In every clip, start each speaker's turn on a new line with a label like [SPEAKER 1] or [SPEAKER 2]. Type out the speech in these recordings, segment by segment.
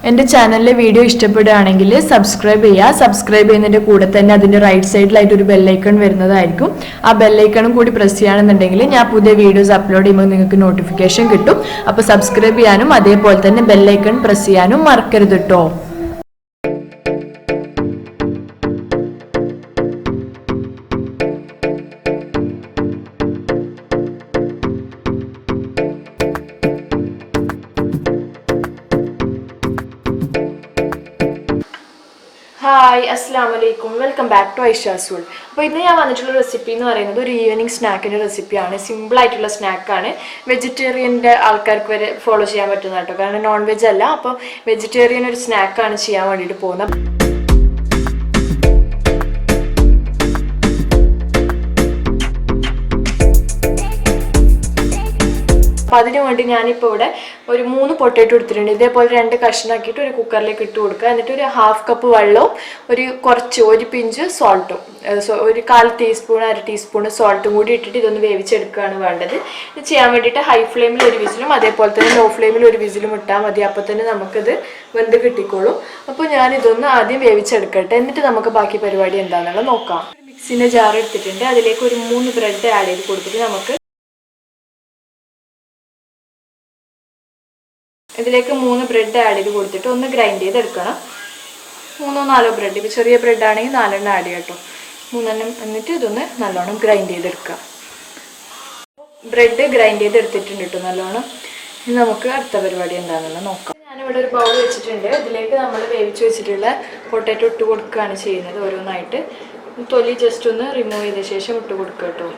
[SPEAKER 1] എൻ്റെ ചാനലിലെ വീഡിയോ ഇഷ്ടപ്പെടുകയാണെങ്കിൽ സബ്സ്ക്രൈബ് ചെയ്യുക. സബ്സ്ക്രൈബ് ചെയ്യുന്നതിൻ്റെ കൂടെ തന്നെ അതിൻ്റെ റൈറ്റ് സൈഡിലായിട്ട് ഒരു ബെല്ലൈക്കൺ വരുന്നതായിരിക്കും. ആ ബെല്ലൈക്കണും കൂടി പ്രസ് ചെയ്യുകയാണെന്നുണ്ടെങ്കിൽ ഞാൻ പുതിയ വീഡിയോസ് അപ്ലോഡ് ചെയ്യുമ്പോൾ നിങ്ങൾക്ക് നോട്ടിഫിക്കേഷൻ കിട്ടും. അപ്പോൾ സബ്സ്ക്രൈബ് ചെയ്യാനും അതേപോലെ തന്നെ ബെല്ലൈക്കൺ പ്രസ് ചെയ്യാനും മറക്കരുത് കേട്ടോ. ഹായ്, അസ്സലാമു അലൈക്കും. Welcome back to Aisha's world. അപ്പോൾ ഇന്ന് ഞാൻ വന്നിട്ടുള്ള റെസിപ്പി എന്ന് പറയുന്നത് ഒരു ഈവനിങ് സ്നാക്കിൻ്റെ റെസിപ്പിയാണ്. സിമ്പിളായിട്ടുള്ള സ്നാക്കാണ്. വെജിറ്റേറിയൻ്റെ ആൾക്കാർക്ക് വരെ ഫോളോ ചെയ്യാൻ പറ്റുന്ന കേട്ടോ, കാരണം നോൺ വെജ് അല്ല. അപ്പോൾ വെജിറ്റേറിയൻ ഒരു സ്നാക്കാണ് ചെയ്യാൻ വേണ്ടിയിട്ട് പോകുന്നത്. അപ്പോൾ അതിന് വേണ്ടി ഞാനിപ്പോൾ ഇവിടെ ഒരു 3 പൊട്ടേറ്റോ എടുത്തിട്ടുണ്ട്. ഇതേപോലെ 2 കഷ്ണാക്കിയിട്ട് ഒരു കുക്കറിലേക്ക് ഇട്ട് കൊടുക്കുക. എന്നിട്ട് ഒരു 1/2 കപ്പ് വെള്ളവും ഒരു പിഞ്ച് സോൾട്ടും, ഒരു 1/4 ടീസ്പൂൺ 1/2 ടീസ്പൂൺ സോൾട്ടും കൂടി ഇട്ടിട്ട് ഇതൊന്ന് വേവിച്ചെടുക്കുകയാണ് വേണ്ടത്. ഇത് ചെയ്യാൻ വേണ്ടിയിട്ട് ഹൈ ഫ്ലെയിമിൽ ഒരു വിസിലും അതേപോലെ തന്നെ ലോ ഫ്ലെയിമിൽ ഒരു വിസിലും ഇട്ടാൽ മതി. അപ്പോൾ തന്നെ നമുക്കിത് വെന്ത് കിട്ടിക്കോളും. അപ്പോൾ ഞാനിതൊന്ന് ആദ്യം വേവിച്ചെടുക്കട്ടെ, എന്നിട്ട് നമുക്ക് ബാക്കി പരിപാടി എന്താണെന്നുള്ളത് നോക്കാം. മിക്സിൻ്റെ ജാർ എടുത്തിട്ടുണ്ട്. അതിലേക്ക് ഒരു 3 ബ്രെഡ് ആഡ് ചെയ്ത് കൊടുത്തിട്ട് നമുക്ക് ഇതിലേക്ക് 3 ബ്രെഡ് ആഡ് ചെയ്ത് കൊടുത്തിട്ട് ഒന്ന് ഗ്രൈൻഡ് ചെയ്തെടുക്കണം. 3-4 ബ്രെഡ്, ഇപ്പോൾ ചെറിയ ബ്രെഡ് ആണെങ്കിൽ 4 ആഡ് ചെയ്യാം കേട്ടോ. 3 എന്നിട്ട് ഇതൊന്ന് നല്ലോണം ഗ്രൈൻഡ് ചെയ്തെടുക്കുക. ബ്രെഡ് ഗ്രൈൻഡ് ചെയ്തെടുത്തിട്ടുണ്ട് കേട്ടോ നല്ലോണം. ഇനി നമുക്ക് അടുത്ത പരിപാടി എന്താണെന്നുള്ളത് നോക്കാം. ഞാനിവിടെ ഒരു ബൗൾ വെച്ചിട്ടുണ്ട്. ഇതിലേക്ക് നമ്മൾ വേവിച്ച് വെച്ചിട്ടുള്ള പൊട്ടാറ്റോ ഇട്ട് കൊടുക്കുകയാണ് ചെയ്യുന്നത്. ഓരോന്നായിട്ട് തൊലി ജസ്റ്റ് ഒന്ന് റിമൂവ് ചെയ്ത ശേഷം ഇട്ട് കൊടുക്കുക കേട്ടോ.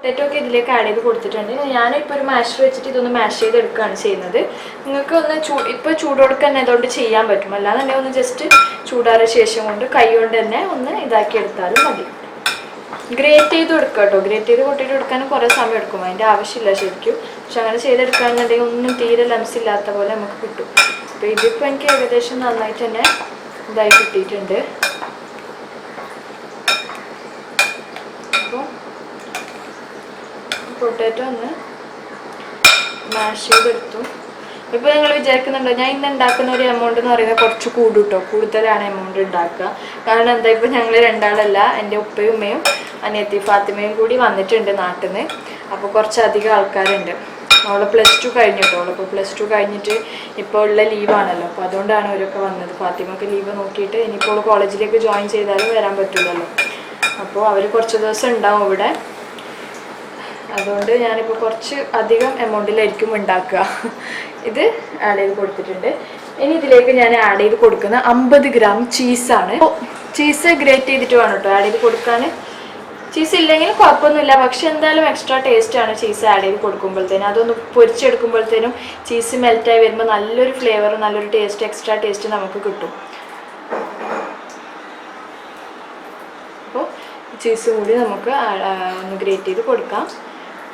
[SPEAKER 1] പൊട്ടാറ്റോ ഒക്കെ ഇതിലേക്ക് ആഡ് ചെയ്ത് കൊടുത്തിട്ടുണ്ട്. ഞാനിപ്പോൾ ഒരു മാഷർ വെച്ചിട്ട് ഇതൊന്ന് മാഷ് ചെയ്തെടുക്കുകയാണ് ചെയ്യുന്നത്. നിങ്ങൾക്ക് ഒന്ന് ഇപ്പോൾ ചൂടോടെ തന്നെ അതുകൊണ്ട് ചെയ്യാൻ പറ്റും. അല്ലാതെ ഒന്ന് ജസ്റ്റ് ചൂടാറിയ ശേഷം കൊണ്ട് കൈ കൊണ്ട് തന്നെ ഒന്ന് ഇതാക്കി എടുത്താലും മതി. ഗ്രേറ്റ് ചെയ്ത് കൊടുക്കുക കേട്ടോ. ഗ്രേറ്റ് ചെയ്ത് കൊട്ടിട്ട് കൊടുക്കാനും കുറേ സമയം എടുക്കും, അതിൻ്റെ ആവശ്യമില്ല ശരിക്കും. പക്ഷെ അങ്ങനെ ചെയ്തെടുക്കുകയാണെന്നുണ്ടെങ്കിൽ ഒന്നും തീരെ ലംസ് ഇല്ലാത്ത പോലെ നമുക്ക് കിട്ടും. അപ്പോൾ ഇതിപ്പോൾ എനിക്ക് ഏകദേശം നന്നായിട്ട് തന്നെ ഇതായി കിട്ടിയിട്ടുണ്ട്. അപ്പോൾ പൊട്ടാറ്റോ ഒന്ന് മാഷ് ചെയ്തെടുത്തു. ഇപ്പോൾ നിങ്ങൾ വിചാരിക്കുന്നുണ്ടോ ഞാൻ ഇന്ന് ഉണ്ടാക്കുന്ന ഒരു എമൗണ്ട് എന്ന് പറയുന്നത് കുറച്ച് കൂടുതലാണ് എമൗണ്ട് ഉണ്ടാക്കുക. കാരണം എന്താ, ഇപ്പോൾ ഞങ്ങൾ 2 ആളല്ല, എൻ്റെ ഉപ്പയും ഉമ്മയും അനിയത്തി ഫാത്തിമയും കൂടി വന്നിട്ടുണ്ട് നാട്ടിൽ നിന്ന്. അപ്പോൾ കുറച്ചധികം ആൾക്കാരുണ്ട്. അവളെ +2 കഴിഞ്ഞിട്ടോ. അവളിപ്പോൾ +2 കഴിഞ്ഞിട്ട് ഇപ്പോൾ ഉള്ള ലീവാണല്ലോ. അപ്പോൾ അതുകൊണ്ടാണ് അവരൊക്കെ വന്നത്. ഫാത്തിമക്ക് ലീവ് നോക്കിയിട്ട് ഇനിയിപ്പോൾ കോളേജിലേക്ക് ജോയിൻ ചെയ്താലും വരാൻ പറ്റില്ലല്ലോ. അപ്പോൾ അവർ കുറച്ച് ദിവസം ഉണ്ടാവും ഇവിടെ. അതുകൊണ്ട് ഞാനിപ്പോൾ കുറച്ച് അധികം എമൗണ്ടിലായിരിക്കും ഉണ്ടാക്കുക. ഇത് ആഡ് ചെയ്ത് കൊടുത്തിട്ടുണ്ട്. ഇനി ഇതിലേക്ക് ഞാൻ ആഡ് ചെയ്ത് കൊടുക്കുന്ന 50 ഗ്രാം ചീസാണ്. ചീസ് ഗ്രേറ്റ് ചെയ്തിട്ട് വേണം കേട്ടോ ആഡ് ചെയ്ത് കൊടുക്കാൻ. ചീസ് ഇല്ലെങ്കിൽ കുഴപ്പമൊന്നുമില്ല, പക്ഷെ എന്തായാലും എക്സ്ട്രാ ടേസ്റ്റാണ് ചീസ് ആഡ് ചെയ്ത് കൊടുക്കുമ്പോഴത്തേനും. അതൊന്ന് പൊരിച്ചെടുക്കുമ്പോഴത്തേനും ചീസ് മെൽറ്റായി വരുമ്പോൾ നല്ലൊരു ഫ്ലേവർ, നല്ലൊരു ടേസ്റ്റ്, എക്സ്ട്രാ ടേസ്റ്റ് നമുക്ക് കിട്ടും. അപ്പോൾ ചീസും കൂടി നമുക്ക് ഒന്ന് ഗ്രേറ്റ് ചെയ്ത് കൊടുക്കാം.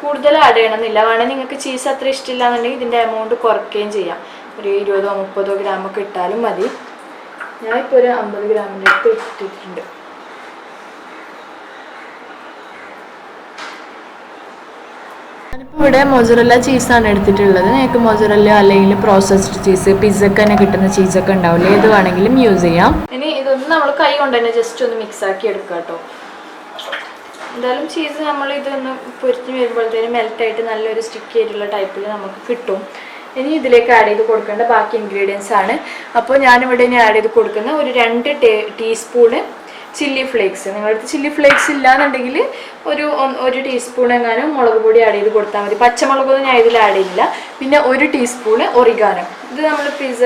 [SPEAKER 1] കൂടുതൽ ആഡ് ചെയ്യണമെന്നില്ല. വേണമെങ്കിൽ നിങ്ങൾക്ക് ചീസ് അത്ര ഇഷ്ടമില്ല എന്നുണ്ടെങ്കിൽ ഇതിൻ്റെ എമൗണ്ട് കുറയ്ക്കുകയും ചെയ്യാം. ഒരു 20-30 ഗ്രാമൊക്കെ ഇട്ടാലും മതി. ഞാനിപ്പോൾ ഒരു 50 ഗ്രാമിൻ്റെ അടുത്ത് ഇട്ടിട്ടുണ്ട്. ഞാനിപ്പോൾ ഇവിടെ മൊസറല്ല ചീസാണ് എടുത്തിട്ടുള്ളത്. നിങ്ങൾക്ക് മൊസറല്ല അല്ലെങ്കിൽ പ്രോസസ്ഡ് ചീസ്, പിസ്സക്ക് തന്നെ കിട്ടുന്ന ചീസൊക്കെ ഉണ്ടാവില്ലേ, ഏത് വേണമെങ്കിലും യൂസ് ചെയ്യാം. ഇനി ഇതൊന്ന് നമ്മൾ കൈ കൊണ്ട് തന്നെ ജസ്റ്റ് ഒന്ന് മിക്സാക്കി എടുക്കുക കേട്ടോ. എന്തായാലും ചീസ് നമ്മൾ ഇതൊന്ന് പൊരിച്ച് വരുമ്പോഴത്തേനും മെൽറ്റായിട്ട് നല്ലൊരു സ്റ്റിക്കി ആയിട്ടുള്ള ടൈപ്പിൽ നമുക്ക് കിട്ടും. ഇനി ഇതിലേക്ക് ആഡ് ചെയ്ത് കൊടുക്കേണ്ട ബാക്കി ഇൻഗ്രീഡിയൻസ് ആണ്. അപ്പോൾ ഞാനിവിടെ ഇനി ആഡ് ചെയ്ത് കൊടുക്കുന്ന ഒരു 2 ടീസ്പൂണ് ചില്ലി ഫ്ലേക്സ്. നിങ്ങളുടെ അടുത്ത് ചില്ലി ഫ്ലേക്സ് ഇല്ലാന്നുണ്ടെങ്കിൽ ഒരു ടീസ്പൂൺ എങ്ങാനും മുളക് പൊടി ആഡ് ചെയ്ത് കൊടുത്താൽ മതി. പച്ചമുളകൊന്നും ഞാൻ ഇതിൽ ആഡ് ചെയ്യില്ല. പിന്നെ 1 ടീസ്പൂണ് ഒറിഗാനോ. ഇത് നമ്മൾ പിസ്സ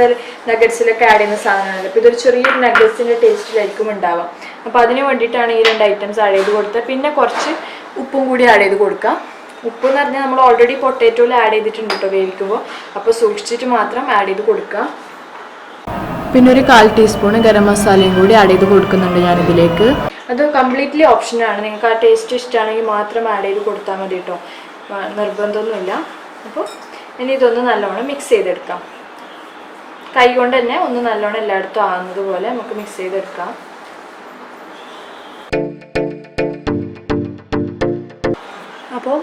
[SPEAKER 1] നഗറ്റ്സിലൊക്കെ ആഡ് ചെയ്യുന്ന സാധനമാണ്. അപ്പോൾ ഇതൊരു ചെറിയൊരു നഗറ്റ്സിൻ്റെ ടേസ്റ്റിലായിരിക്കും ഉണ്ടാവുക. അപ്പോൾ അതിന് വേണ്ടിയിട്ടാണ് ഈ 2 ഐറ്റംസ് ആഡ് ചെയ്ത് കൊടുത്തത്. പിന്നെ കുറച്ച് ഉപ്പും കൂടി ആഡ് ചെയ്ത് കൊടുക്കാം. ഉപ്പ് എന്ന് പറഞ്ഞാൽ നമ്മൾ ഓൾറെഡി പൊട്ടാറ്റോയിൽ ആഡ് ചെയ്തിട്ടുണ്ട് കേട്ടോ വേവിക്കുമ്പോൾ. അപ്പോൾ സൂക്ഷിച്ചിട്ട് മാത്രം ആഡ് ചെയ്ത് കൊടുക്കുക. പിന്നെ ഒരു 1/4 ടീസ്പൂൺ ഗരം മസാലയും കൂടി ആഡ് ചെയ്ത് കൊടുക്കുന്നുണ്ട് ഞാനിതിലേക്ക്. അത് കംപ്ലീറ്റ്ലി ഓപ്ഷനാണ്. നിങ്ങൾക്ക് ആ ടേസ്റ്റ് ഇഷ്ടമാണെങ്കിൽ മാത്രം ആഡ് ചെയ്ത് കൊടുത്താൽ മതി കേട്ടോ, നിർബന്ധമൊന്നുമില്ല. അപ്പോൾ ഇനി ഇതൊന്ന് നല്ലോണം മിക്സ് ചെയ്തെടുക്കാം. കൈ കൊണ്ട് തന്നെ ഒന്ന് നല്ലോണം എല്ലായിടത്തും ആകുന്നത് പോലെ നമുക്ക് മിക്സ് ചെയ്തെടുക്കാം. അപ്പോൾ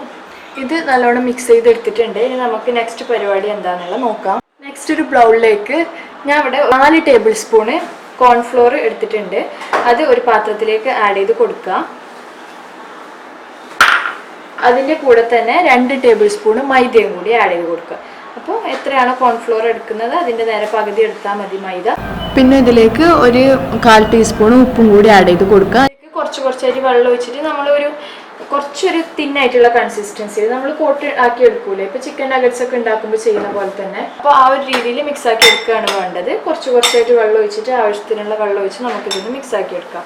[SPEAKER 1] ഇത് നല്ലോണം മിക്സ് ചെയ്തെടുത്തിട്ടുണ്ട്. ഇനി നമുക്ക് നെക്സ്റ്റ് പരിപാടി എന്താണെന്നുള്ളത് നോക്കാം. നെക്സ്റ്റ് ഒരു ബൗളിലേക്ക് ഞാൻ ഇവിടെ 4 ടേബിൾ സ്പൂണ് കോൺഫ്ലോർ എടുത്തിട്ടുണ്ട്. അത് ഒരു പാത്രത്തിലേക്ക് ആഡ് ചെയ്ത് കൊടുക്കുക. അതിൻ്റെ കൂടെ തന്നെ 2 ടേബിൾ സ്പൂണ് മൈദയും കൂടി ആഡ് ചെയ്ത് കൊടുക്കുക. അപ്പോൾ എത്രയാണോ കോൺഫ്ലോർ എടുക്കുന്നത് അതിൻ്റെ നേരെ പകുതി എടുത്താൽ മതി മൈദ. പിന്നെ ഇതിലേക്ക് ഒരു 1/4 ടീസ്പൂൺ ഉപ്പും കൂടി ആഡ് ചെയ്ത് കൊടുക്കുക. കുറച്ചായിട്ട് വെള്ളം ഒഴിച്ചിട്ട് നമ്മളൊരു കുറച്ചൊരു തിന്നായിട്ടുള്ള കൺസിസ്റ്റൻസിയിൽ നമ്മൾ കോട്ട് ആക്കി എടുക്കൂലേ, ഇപ്പോൾ ചിക്കൻ നഗറ്റ്സ് ഒക്കെ ഉണ്ടാക്കുമ്പോൾ ചെയ്യുന്ന പോലെ തന്നെ. അപ്പോൾ ആ ഒരു രീതിയിൽ മിക്സ് ആക്കി എടുക്കുകയാണ് വേണ്ടത്. കുറച്ചായിട്ട് വെള്ളം ഒഴിച്ചിട്ട് ആവശ്യത്തിനുള്ള വെള്ളം ഒഴിച്ച് നമുക്കിതൊന്ന് മിക്സ് ആക്കി എടുക്കാം.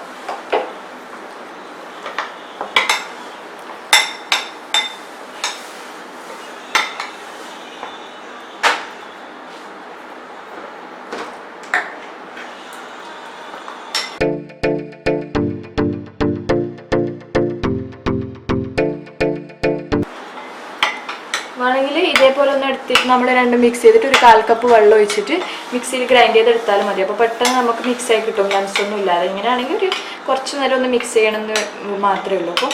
[SPEAKER 1] വേണമെങ്കിൽ ഇതേപോലെ ഒന്ന് എടുത്തിട്ട് നമ്മൾ രണ്ടും മിക്സ് ചെയ്തിട്ട് ഒരു 1/4 കപ്പ് വെള്ളം ഒഴിച്ചിട്ട് മിക്സിയിൽ ഗ്രൈൻഡ് ചെയ്തെടുത്താലും മതി. അപ്പോൾ പെട്ടെന്ന് നമുക്ക് മിക്സ് ആയി കിട്ടും, ലംസൊന്നും ഇല്ലാതെ. ഇങ്ങനെയാണെങ്കിൽ ഒരു കുറച്ച് നേരം ഒന്ന് മിക്സ് ചെയ്യണമെന്ന് മാത്രമേ ഉള്ളൂ. അപ്പോൾ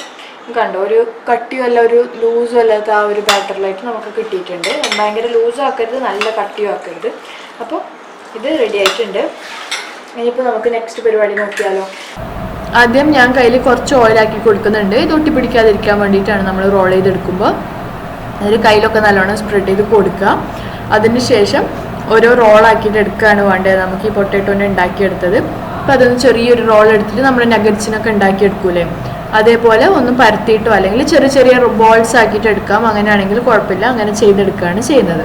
[SPEAKER 1] കണ്ടോ, ഒരു കട്ടിയും അല്ല ഒരു ലൂസും അല്ലാത്ത ആ ഒരു ബാറ്ററിലായിട്ട് നമുക്ക് കിട്ടിയിട്ടുണ്ട്. ഭയങ്കര ലൂസും ആക്കരുത്, നല്ല കട്ടിയും ആക്കരുത്. അപ്പോൾ ഇത് റെഡി ആയിട്ടുണ്ട്. ഇനിയിപ്പോൾ നമുക്ക് നെക്സ്റ്റ് പരിപാടി നോക്കിയാലോ. ആദ്യം ഞാൻ കയ്യിൽ കുറച്ച് ഓയിലാക്കി കൊടുക്കുന്നുണ്ട്. ഇത് ഒട്ടി പിടിക്കാതിരിക്കാൻ വേണ്ടിയിട്ടാണ് നമ്മൾ റോൾ ചെയ്തെടുക്കുമ്പോൾ. അതിൽ കയ്യിലൊക്കെ നല്ലോണം സ്പ്രെഡ് ചെയ്ത് കൊടുക്കുക. അതിന് ശേഷം ഓരോ റോളാക്കിയിട്ട് എടുക്കുകയാണ് വേണ്ടത് നമുക്ക് ഈ പൊട്ടാറ്റോനെ ഉണ്ടാക്കിയെടുത്തത്. അപ്പോൾ അതൊന്ന് ചെറിയൊരു റോൾ എടുത്തിട്ട് നമ്മൾ നഗറ്റ്സിനൊക്കെ ഉണ്ടാക്കിയെടുക്കൂലേ, അതേപോലെ ഒന്ന് പരത്തിയിട്ടോ അല്ലെങ്കിൽ ചെറിയ ബോൾസ് ആക്കിയിട്ട് എടുക്കാം. അങ്ങനെയാണെങ്കിൽ കുഴപ്പമില്ല, അങ്ങനെ ചെയ്തെടുക്കുകയാണ് ചെയ്യുന്നത്.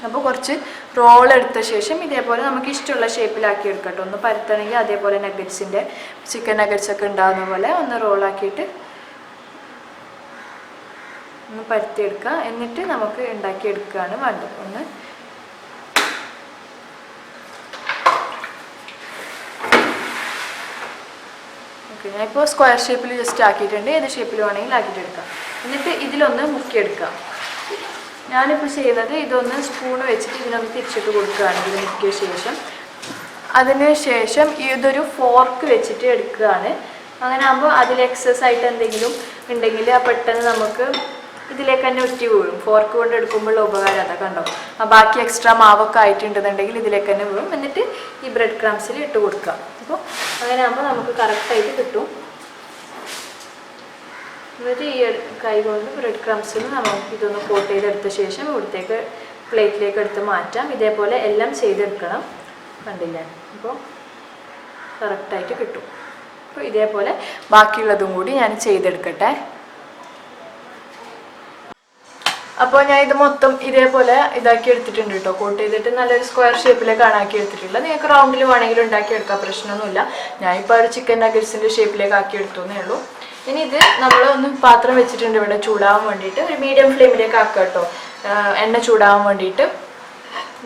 [SPEAKER 1] അപ്പോൾ കുറച്ച് റോൾ എടുത്ത ശേഷം ഇതേപോലെ നമുക്ക് ഇഷ്ടമുള്ള ഷേപ്പിലാക്കി എടുക്കട്ടോ. ഒന്ന് പരത്തണമെങ്കിൽ അതേപോലെ നഗറ്റ്സിൻ്റെ ചിക്കൻ നഗറ്റ്സ് ഒക്കെ ഉണ്ടാകുന്ന പോലെ ഒന്ന് റോളാക്കിയിട്ട് ഒന്ന് പരത്തിയെടുക്കുക. എന്നിട്ട് നമുക്ക് ഉണ്ടാക്കിയെടുക്കുകയാണ് വേണ്ടത്. ഒന്ന് ഓക്കെ, ഞാനിപ്പോൾ സ്ക്വയർ ഷേപ്പിൽ ജസ്റ്റ് ആക്കിയിട്ടുണ്ട്. ഏത് ഷേപ്പിൽ വേണമെങ്കിൽ ആക്കിയിട്ടെടുക്കാം. എന്നിട്ട് ഇതിലൊന്ന് മുക്കിയെടുക്കാം. ഞാനിപ്പോൾ ചെയ്യുന്നത് ഇതൊന്ന് സ്പൂണ് വെച്ചിട്ട് ഇതിനൊന്ന് തിരിച്ചിട്ട് കൊടുക്കുകയാണ് ഇത് മുക്കിയ ശേഷം. അതിന് ശേഷം ഇതൊരു ഫോർക്ക് വെച്ചിട്ട് എടുക്കുകയാണ്. അങ്ങനെ ആകുമ്പോൾ അതിൽ എക്സസ് ആയിട്ട് എന്തെങ്കിലും ഉണ്ടെങ്കിൽ ആ പെട്ടെന്ന് നമുക്ക് ഇതിലേക്ക് തന്നെ ഉറ്റി വീഴും. ഫോർക്ക് കൊണ്ട് എടുക്കുമ്പോൾ ഉപകാരം അതാ, കണ്ടോ. ബാക്കി എക്സ്ട്രാ മാവൊക്കെ ആയിട്ടുണ്ടെന്നുണ്ടെങ്കിൽ ഇതിലേക്ക് തന്നെ വീഴും. എന്നിട്ട് ഈ ബ്രെഡ് ക്രംസിൽ ഇട്ട് കൊടുക്കാം. അപ്പോൾ അങ്ങനെ ആകുമ്പോൾ നമുക്ക് കറക്റ്റായിട്ട് കിട്ടും. എന്നിട്ട് ഈ കൈ കൊണ്ട് ബ്രെഡ് ക്രംസിൽ നമുക്ക് ഇതൊന്ന് കോട്ട് ചെയ്തെടുത്ത ശേഷം ഇവിടത്തേക്ക് പ്ലേറ്റിലേക്ക് എടുത്ത് മാറ്റാം. ഇതേപോലെ എല്ലാം ചെയ്തെടുക്കണം, കണ്ടില്ലേ. അപ്പോൾ കറക്റ്റായിട്ട് കിട്ടും. അപ്പോൾ ഇതേപോലെ ബാക്കിയുള്ളതും കൂടി ഞാൻ ചെയ്തെടുക്കട്ടെ. അപ്പോൾ ഞാൻ ഇത് മൊത്തം ഇതേപോലെ ഇതാക്കി എടുത്തിട്ടുണ്ട് കേട്ടോ. കോട്ട് ചെയ്തിട്ട് നല്ലൊരു സ്ക്വയർ ഷേപ്പിലേക്കാണ് ആക്കി എടുത്തിട്ടുള്ളത്. നിങ്ങൾക്ക് റൗണ്ടിൽ വേണമെങ്കിലും ഉണ്ടാക്കിയെടുക്കാം, പ്രശ്നമൊന്നുമില്ല. ഞാനിപ്പോൾ ഒരു ചിക്കൻ നഗറ്റ്സിൻ്റെ ഷേപ്പിലേക്ക് ആക്കി എടുത്തേ ഉള്ളൂ. ഇനി ഇത് നമ്മൾ ഒന്ന് പാത്രം വെച്ചിട്ടുണ്ട് ഇവിടെ ചൂടാവാൻ വേണ്ടിയിട്ട്. ഒരു മീഡിയം ഫ്ലെയിമിലേക്ക് ആക്കുക കേട്ടോ, എണ്ണ ചൂടാവാൻ വേണ്ടിയിട്ട്.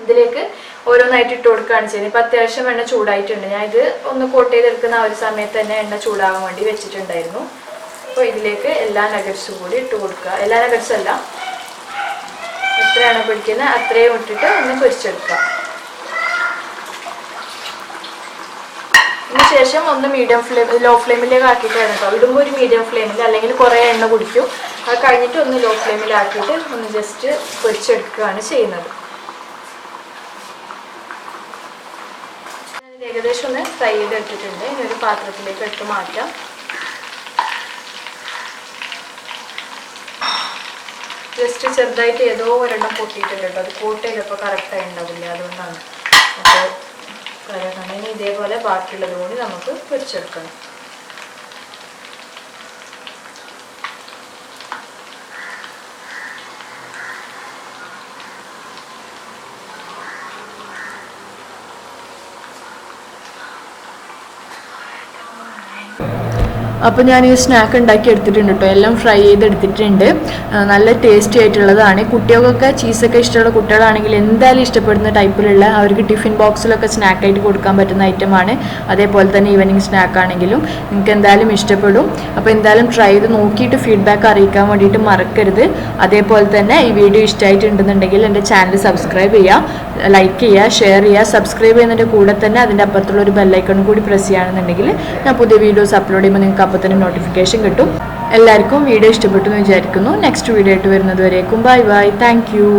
[SPEAKER 1] ഇതിലേക്ക് ഓരോന്നായിട്ട് ഇട്ട് കൊടുക്കുകയാണ് ചെയ്യുന്നത്. ഇപ്പോൾ അത്യാവശ്യം എണ്ണ ചൂടായിട്ടുണ്ട്. ഞാൻ ഇത് ഒന്ന് കോട്ട് ചെയ്തെടുക്കുന്ന ആ ഒരു സമയത്ത് തന്നെ എണ്ണ ചൂടാവാൻ വേണ്ടി വെച്ചിട്ടുണ്ടായിരുന്നു. അപ്പോൾ ഇതിലേക്ക് എല്ലാ നഗറ്റ്സും കൂടി ഇട്ട് കൊടുക്കുക. എല്ലാ നഗറ്റ്സും അല്ല, എത്രയാണ് പിടിക്കുന്നത് അത്രയും ഇട്ടിട്ട് ഒന്ന് പൊരിച്ചെടുക്കുക. അതിന് ശേഷം ഒന്ന് മീഡിയം ഫ്ലെയിം ലോ ഫ്ലെയിമിലേക്ക് ആക്കിയിട്ട് വേണം കേട്ടോ. ഇടുമ്പോൾ ഒരു മീഡിയം ഫ്ലെയിമിൽ, അല്ലെങ്കിൽ കുറേ എണ്ണ കുടിക്കും. അത് കഴിഞ്ഞിട്ട് ഒന്ന് ലോ ഫ്ലെയിമിലാക്കിയിട്ട് ഒന്ന് ജസ്റ്റ് പൊരിച്ചെടുക്കുകയാണ് ചെയ്യുന്നത്. ഞാനിത് ഏകദേശം ഒന്ന് ഫ്രൈ ചെയ്തെടുത്തിട്ടുണ്ട്. ഇനി ഒരു പാത്രത്തിലേക്ക് എടുത്ത് മാറ്റാം. ജസ്റ്റ് ചെറുതായിട്ട് ഏതോ ഒരെണ്ണം പൊട്ടിയിട്ടുണ്ട് കേട്ടോ. അത് കോട്ട് ചെയ്തപ്പോൾ കറക്റ്റായി ഉണ്ടാവില്ല, അതുകൊണ്ടാണ്. അപ്പോൾ ഇനി ഇതേപോലെ ബാക്കിയുള്ളത് കൂടി നമുക്ക് പൊരിച്ചെടുക്കണം. അപ്പോൾ ഞാൻ ഈ സ്നാക്ക് ഉണ്ടാക്കി എടുത്തിട്ടുണ്ട് കേട്ടോ. എല്ലാം ഫ്രൈ ചെയ്തെടുത്തിട്ടുണ്ട്. നല്ല ടേസ്റ്റി ആയിട്ടുള്ളതാണ്. കുട്ടികൾക്കൊക്കെ ചീസൊക്കെ ഇഷ്ടമുള്ള കുട്ടികളാണെങ്കിൽ എന്തായാലും ഇഷ്ടപ്പെടുന്ന ടൈപ്പിലുള്ള, അവർക്ക് ടിഫിൻ ബോക്സിലൊക്കെ സ്നാക്കായിട്ട് കൊടുക്കാൻ പറ്റുന്ന ഐറ്റമാണ്. അതേപോലെ തന്നെ ഈവനിങ് സ്നാക്കാണെങ്കിലും നിങ്ങൾക്ക് എന്തായാലും ഇഷ്ടപ്പെടും. അപ്പോൾ എന്തായാലും ട്രൈ ചെയ്ത് നോക്കിയിട്ട് ഫീഡ്ബാക്ക് അറിയിക്കാൻ വേണ്ടിയിട്ട് മറക്കരുത്. അതേപോലെ തന്നെ ഈ വീഡിയോ ഇഷ്ടമായിട്ടുണ്ടെന്നുണ്ടെങ്കിൽ എൻ്റെ ചാനൽ സബ്സ്ക്രൈബ് ചെയ്യുക, ലൈക്ക് ചെയ്യുക, ഷെയർ ചെയ്യുക. സബ്സ്ക്രൈബ് ചെയ്യുന്നതിൻ്റെ കൂടെ തന്നെ അതിൻ്റെ അപ്പുറത്തുള്ള ഒരു ബെല്ലൈക്കൺ കൂടി പ്രസ് ചെയ്യുകയാണെന്നുണ്ടെങ്കിൽ ഞാൻ പുതിയ വീഡിയോസ് അപ്ലോഡ് ചെയ്യുമ്പോൾ നിങ്ങൾക്ക് അപ്പോൾ തന്നെ നോട്ടിഫിക്കേഷൻ കിട്ടും. എല്ലാവർക്കും വീഡിയോ ഇഷ്ടപ്പെട്ടു എന്ന് വിചാരിക്കുന്നു. നെക്സ്റ്റ് വീഡിയോ ആയിട്ട് വരുന്നത് വരേക്കും ബൈ ബൈ. Thank you.